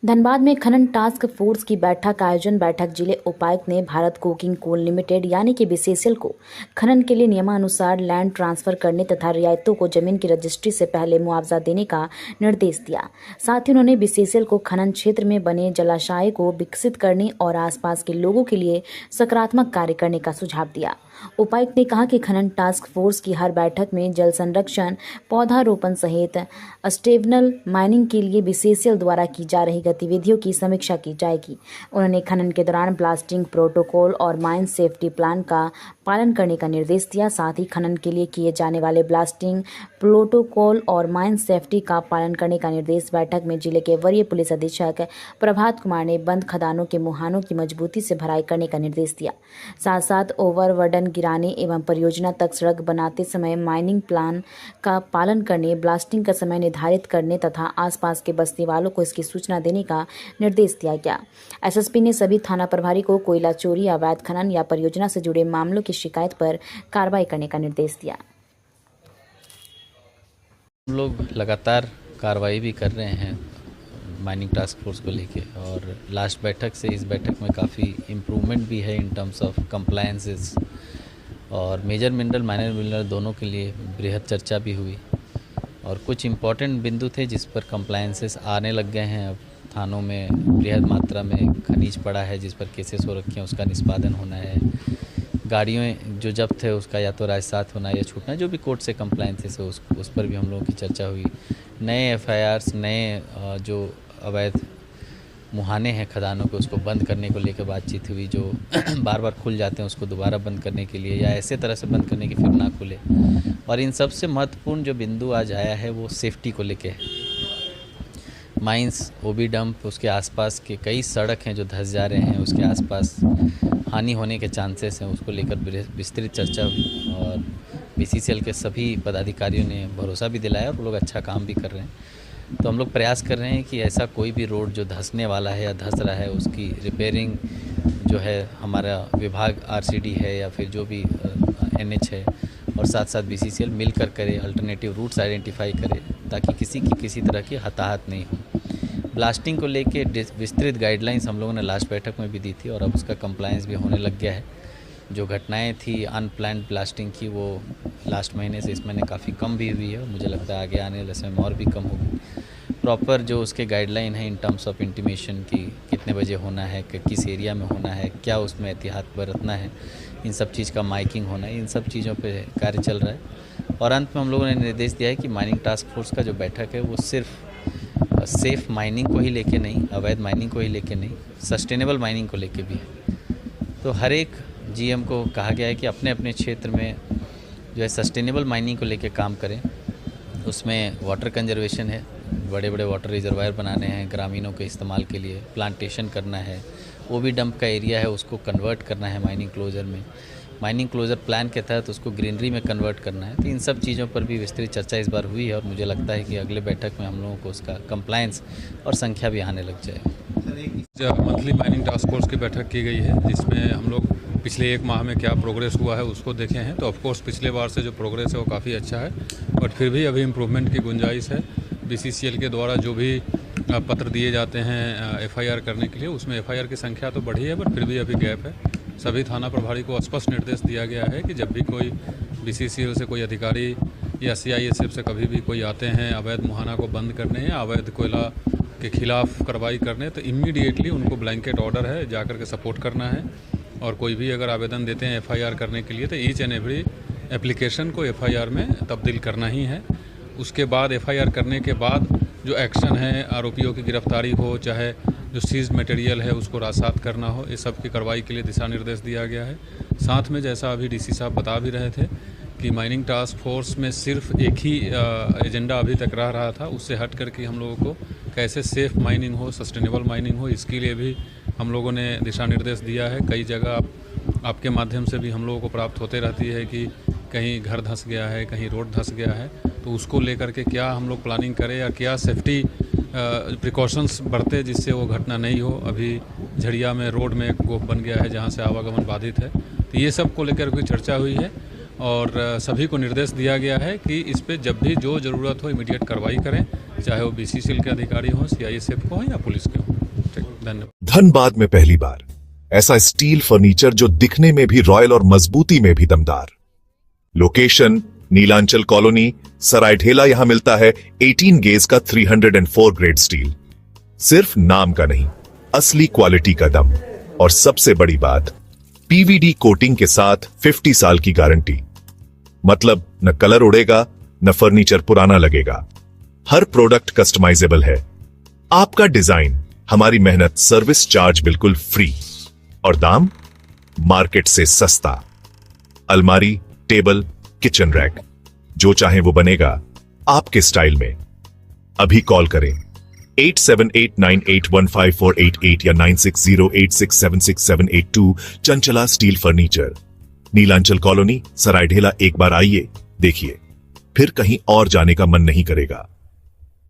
धनबाद में खनन task force की बैठक आयोजन। बैठक जिले उपायुक्त ने भारत कोकिंग कोल लिमिटेड यानी कि बीसीसीएल को खनन के लिए नियमानुसार लैंड ट्रांसफर करने तथा रियायतों को जमीन की रजिस्ट्री से पहले मुआवजा देने का निर्देश दिया। साथ ही उन्होंने बीसीसीएल को खनन क्षेत्र में बने जलाशय को विकसित करने और आसपास के लोगों के लिए सकारात्मक कार्य करने का सुझाव दिया। उपायुक्त ने कहा कि खनन टास्क फोर्स की हर बैठक में जल संरक्षण, पौधारोपण सहित स्टेबनल माइनिंग के लिए बीसीसीएल द्वारा की जा रही गतिविधियों की समीक्षा की जाएगी। उन्होंने खनन के दौरान ब्लास्टिंग प्रोटोकॉल और माइन सेफ्टी प्लान का पालन करने का निर्देश दिया। साथ ही खनन के लिए किए जाने वाले ब्लास्टिंग प्रोटोकॉल और माइन सेफ्टी का पालन करने का निर्देश बैठक में जिले के वरीय पुलिस अधीक्षक प्रभात कुमार ने बंद खदानों के मुहानों की मजबूती से भराई करने का निर्देश दिया। साथ साथ ओवरबर्डन गिराने एवं परियोजना तक सड़क बनाते समय माइनिंग प्लान का पालन करने, ब्लास्टिंग का समय निर्धारित करने तथा आसपास के बस्ती वालों को इसकी सूचना देने का निर्देश दिया गया। एसएसपी ने सभी थाना प्रभारी को कोयला चोरी, अवैध खनन या परियोजना से जुड़े मामलों की शिकायत पर कार्रवाई करने का निर्देश दिया। हम लोग लगातार कार्रवाई भी कर रहे हैं माइनिंग टास्क फोर्स को लेके, और लास्ट बैठक से इस बैठक में काफ़ी इम्प्रूवमेंट भी है इन टर्म्स ऑफ कंप्लायंसेस, और मेजर मिनरल माइनर मिनरल दोनों के लिए बृहद चर्चा भी हुई। और कुछ इम्पॉर्टेंट बिंदु थे जिस पर कंप्लायंसेस आने लग गए हैं। अब थानों में बृहद मात्रा में खनिज पड़ा है जिस पर केसेस हो रखे हैं, उसका निष्पादन होना है। गाड़ियों जो जब्त है उसका या तो राजसात होना या छूटना, जो भी कोर्ट से कंप्लायंसेस है उस पर भी हम लोगों की चर्चा हुई। नए एफआईआर्स, नए जो अवैध मुहाने हैं खदानों के, उसको बंद करने को लेकर बातचीत हुई। जो बार बार खुल जाते हैं उसको दोबारा बंद करने के लिए या ऐसे तरह से बंद करने की फिर ना खुले। और इन सबसे महत्वपूर्ण जो बिंदु आज आया है वो सेफ्टी को लेके है। माइंस, ओबी डंप, उसके आसपास के कई सड़क हैं जो धंस जा रहे हैं, उसके आसपास हानि होने के चांसेस हैं, उसको लेकर विस्तृत चर्चा हुई। और बीसीसीएल के सभी पदाधिकारियों ने भरोसा भी दिलाया और वो लोग अच्छा काम भी कर रहे हैं। तो हम लोग प्रयास कर रहे हैं कि ऐसा कोई भी रोड जो धंसने वाला है या धंस रहा है उसकी रिपेयरिंग जो है हमारा विभाग आरसीडी है या फिर जो भी एनएच है और साथ साथ बीसीसीएल मिलकर करे, अल्टरनेटिव रूट्स आइडेंटिफाई करे ताकि किसी की किसी तरह की हताहत नहीं हो। ब्लास्टिंग को लेके विस्तृत गाइडलाइंस हम लोगों ने लास्ट बैठक में भी दी थी और अब उसका कंप्लायंस भी होने लग गया है। जो घटनाएं थी अनप्लान्ड ब्लास्टिंग की वो लास्ट महीने से इस महीने काफ़ी कम भी हुई है और मुझे लगता है आगे आने वाले समय में और भी कम होगी। प्रॉपर जो उसके गाइडलाइन है इन टर्म्स ऑफ इंटीमेशन की कितने बजे होना है, किस एरिया में होना है, क्या उसमें एहतियात बरतना है, इन सब चीज़ का माइकिंग होना है, इन सब चीज़ों पे कार्य चल रहा है। और अंत में हम लोगों ने निर्देश दिया है कि माइनिंग टास्क फोर्स का जो बैठक है वो सिर्फ सेफ़ माइनिंग को ही लेके नहीं, अवैध माइनिंग को ही लेके नहीं, सस्टेनेबल माइनिंग को लेके भी है। तो हर एक जीएम को कहा गया है कि अपने अपने क्षेत्र में जो है सस्टेनेबल माइनिंग को लेके काम करें। उसमें वाटर कंजर्वेशन है, बड़े बड़े वाटर रिजर्वायर बनाने हैं ग्रामीणों के इस्तेमाल के लिए, प्लांटेशन करना है, वो भी डंप का एरिया है उसको कन्वर्ट करना है माइनिंग क्लोजर में, माइनिंग क्लोजर प्लान के तहत उसको ग्रीनरी में कन्वर्ट करना है। तो इन सब चीज़ों पर भी विस्तृत चर्चा इस बार हुई है और मुझे लगता है कि अगले बैठक में हम लोगों को उसका कंप्लायंस और संख्या भी आने लग जाए। मंथली माइनिंग टास्क फोर्स की बैठक की गई है जिसमें हम लोग पिछले एक माह में क्या प्रोग्रेस हुआ है उसको देखे हैं। तो ऑफकोर्स पिछले बार से जो प्रोग्रेस है वो काफ़ी अच्छा है, बट फिर भी अभी इम्प्रूवमेंट की गुंजाइश है। बीसीसीएल के द्वारा जो भी पत्र दिए जाते हैं एफआईआर करने के लिए, उसमें एफआईआर की संख्या तो बढ़ी है बट फिर भी अभी गैप है। सभी थाना प्रभारी को स्पष्ट निर्देश दिया गया है कि जब भी कोई बीसीसीएल से कोई अधिकारी या सीआईएसएफ से कभी भी कोई आते हैं अवैध मुहाना को बंद करने या अवैध कोयला के खिलाफ कार्रवाई करने, तो इमीडिएटली उनको ब्लैंकेट ऑर्डर है जाकर के सपोर्ट करना है। और कोई भी अगर आवेदन देते हैं एफआईआर करने के लिए तो ईच एंड एवरी एप्लीकेशन को एफआईआर में तब्दील करना ही है। उसके बाद एफआईआर करने के बाद जो एक्शन है, आरोपियों की गिरफ्तारी हो, चाहे जो सीज मटेरियल है उसको रासात करना हो, इस सब की कार्रवाई के लिए दिशा निर्देश दिया गया है। साथ में जैसा अभी डीसी साहब बता भी रहे थे कि माइनिंग टास्क फोर्स में सिर्फ एक ही एजेंडा अभी तक रहा था, उससे हट करके हम लोगों को कैसे सेफ माइनिंग हो, सस्टेनेबल माइनिंग हो, इसके लिए भी हम लोगों ने दिशा निर्देश दिया है। कई जगह आपके माध्यम से भी हम लोगों को प्राप्त होते रहती है कि कहीं घर धंस गया है, कहीं रोड धंस गया है, तो उसको लेकर के क्या हम लोग प्लानिंग करें या क्या सेफ्टी प्रिकॉशंस बरते जिससे वो घटना नहीं हो। अभी झड़िया में रोड में एक गोप बन गया है जहाँ से आवागमन बाधित है, तो ये सब को लेकर कोई चर्चा हुई है और सभी को निर्देश दिया गया है कि इस पर जब भी जो ज़रूरत हो इमीडिएट कार्रवाई करें। चाहे वो BCCL के अधिकारी हों, CISF को हों या पुलिस के हों। ठीक, धन्यवाद। धनबाद में पहली बार ऐसा स्टील फर्नीचर जो दिखने में भी रॉयल और मजबूती में भी दमदार। Location Nilanchal colony, Saraidhela. यहां मिलता है 18 गेज का 304 ग्रेड स्टील। सिर्फ नाम का नहीं, असली क्वालिटी का दम। और सबसे बड़ी बात, PVD कोटिंग के साथ 50 साल की गारंटी। मतलब न कलर उड़ेगा, न फर्नीचर पुराना लगेगा। हर प्रोडक्ट कस्टमाइजेबल है। आपका डिजाइन, हमारी मेहनत, सर्विस चार्ज बिल्कुल फ्री। और दाम मार्केट से सस्ता। अलमारी, टेबल, किचन रैक, जो चाहे वो बनेगा आपके स्टाइल में। अभी कॉल करें 8789815488 या 9608676782। Chanchala steel furniture, Nilanchal colony, Saraidhela. एक बार आइए, देखिए, फिर कहीं और जाने का मन नहीं करेगा।